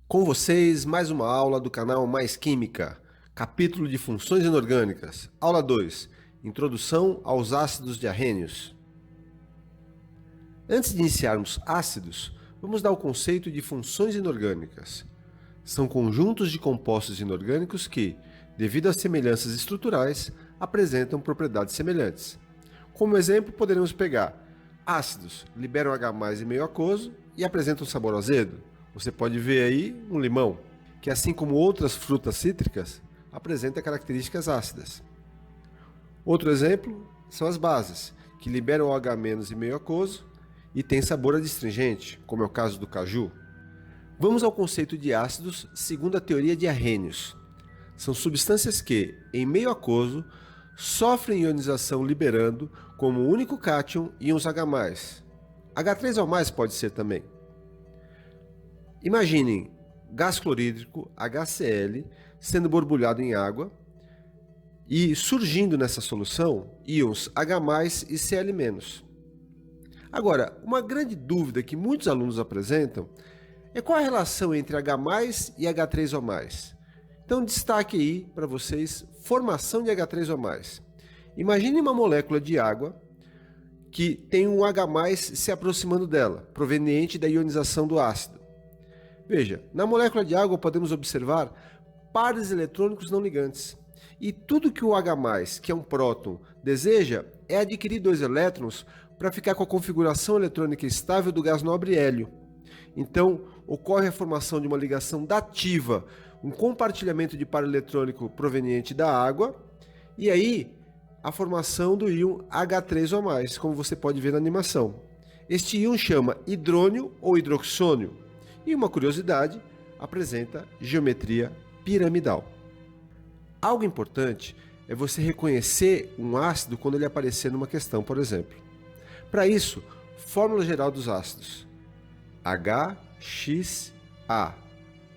Com vocês, mais uma aula do canal Mais Química, capítulo de funções inorgânicas, aula 2, Introdução aos ácidos diarrênios. Antes de iniciarmos ácidos, vamos dar o conceito de funções inorgânicas. São conjuntos de compostos inorgânicos que, devido às semelhanças estruturais, apresentam propriedades semelhantes. Como exemplo, poderemos pegar ácidos, liberam H+ em meio aquoso e apresentam sabor azedo. Você pode ver aí um limão, que assim como outras frutas cítricas, apresenta características ácidas. Outro exemplo são as bases, que liberam OH- em meio aquoso e têm sabor adstringente, como é o caso do caju. Vamos ao conceito de ácidos segundo a teoria de Arrhenius. São substâncias que, em meio aquoso, sofrem ionização liberando como único cátion íons H+. H3O+ pode ser também. Imaginem gás clorídrico, HCl, sendo borbulhado em água e surgindo nessa solução íons H+ e Cl-. Agora, uma grande dúvida que muitos alunos apresentam é qual a relação entre H+ e H3O+. Então destaque aí para vocês formação de H3O+. Imagine uma molécula de água que tem um H+ se aproximando dela, proveniente da ionização do ácido. Veja, na molécula de água podemos observar pares eletrônicos não ligantes. E tudo que o H+, que é um próton, deseja é adquirir 2 elétrons para ficar com a configuração eletrônica estável do gás nobre hélio. Então, ocorre a formação de uma ligação dativa, um compartilhamento de par eletrônico proveniente da água, e aí a formação do íon H3O+, como você pode ver na animação. Este íon chama hidrônio ou hidroxônio, e uma curiosidade, apresenta geometria piramidal. Algo importante é você reconhecer um ácido quando ele aparecer numa questão, por exemplo. Para isso, fórmula geral dos ácidos. HXA,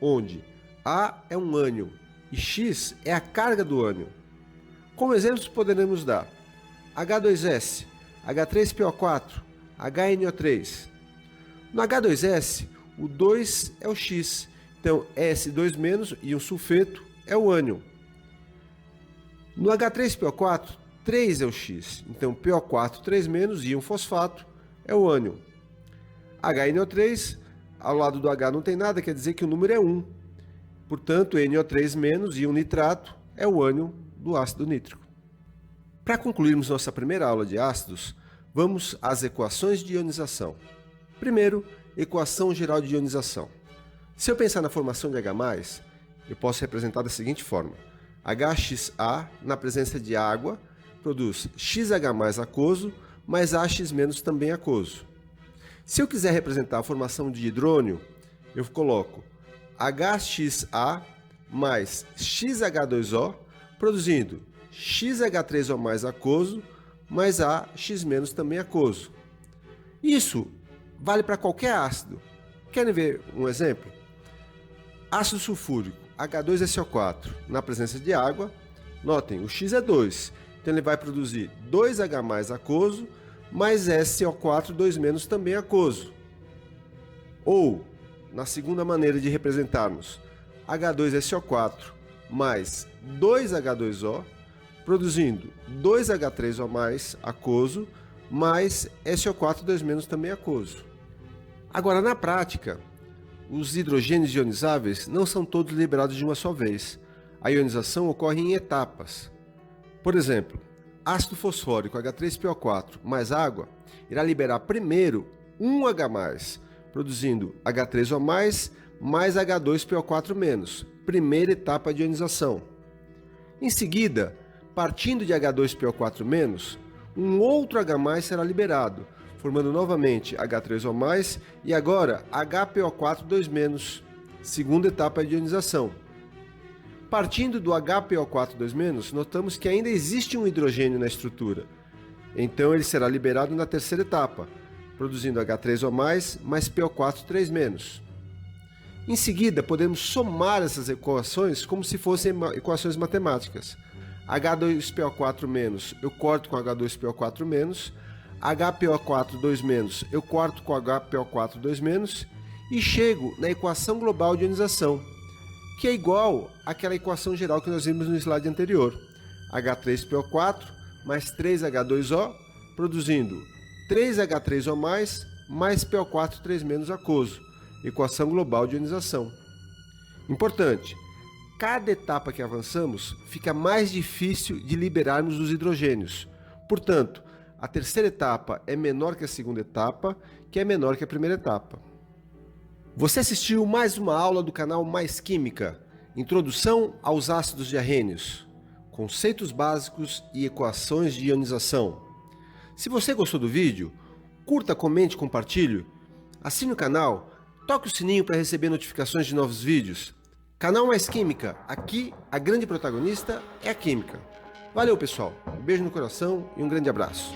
onde A é um ânion e X é a carga do ânion. Como exemplos poderemos dar H2S, H3PO4, HNO3. No H2S, o 2 é o X, então S2- e um sulfeto é o ânion. No H3PO4, 3 é o X, então PO4 3- e um fosfato é o ânion. HNO3, ao lado do H não tem nada, quer dizer que o número é 1. Portanto, NO3- e um nitrato é o ânion do ácido nítrico. Para concluirmos nossa primeira aula de ácidos, vamos às equações de ionização. Primeiro, equação geral de ionização. Se eu pensar na formação de H+, eu posso representar da seguinte forma. HXA, na presença de água, produz XH+ aquoso, mais AX- também aquoso. Se eu quiser representar a formação de hidrônio, eu coloco HXA mais XH2O, produzindo XH3O+ aquoso, mais AX- também aquoso. Isso vale para qualquer ácido. Querem ver um exemplo? Ácido sulfúrico, H2SO4, na presença de água. Notem, o X é 2, então ele vai produzir 2H+ aquoso, mais SO4 2- também aquoso. Ou, na segunda maneira de representarmos, H2SO4 mais 2H2O, produzindo 2H3O+ aquoso, mais SO4 2- também aquoso. Agora, na prática, os hidrogênios ionizáveis não são todos liberados de uma só vez. A ionização ocorre em etapas. Por exemplo, ácido fosfórico H3PO4 mais água irá liberar primeiro 1H+, produzindo H3O+, mais H2PO4-, primeira etapa de ionização. Em seguida, partindo de H2PO4-, um outro H+ será liberado, formando novamente H3O+, e agora HPO4 2-, segunda etapa de ionização. Partindo do HPO4 2-, notamos que ainda existe um hidrogênio na estrutura. Então ele será liberado na terceira etapa, produzindo H3O+, mais PO4 3-. Em seguida, podemos somar essas equações como se fossem equações matemáticas. H2PO4- eu corto com HPO4-, HPO4 2-, eu corto com HPO4 2-, e chego na equação global de ionização, que é igual àquela equação geral que nós vimos no slide anterior. H3PO4 mais 3H2O, produzindo 3H3O+, mais PO4 3- aquoso, equação global de ionização. Importante, cada etapa que avançamos fica mais difícil de liberarmos os hidrogênios. Portanto, a terceira etapa é menor que a segunda etapa, que é menor que a primeira etapa. Você assistiu mais uma aula do canal Mais Química, Introdução aos ácidos diarrênios, conceitos básicos e equações de ionização. Se você gostou do vídeo, curta, comente, compartilhe, assine o canal, toque o sininho para receber notificações de novos vídeos. Canal Mais Química, aqui a grande protagonista é a química. Valeu, pessoal, um beijo no coração e um grande abraço.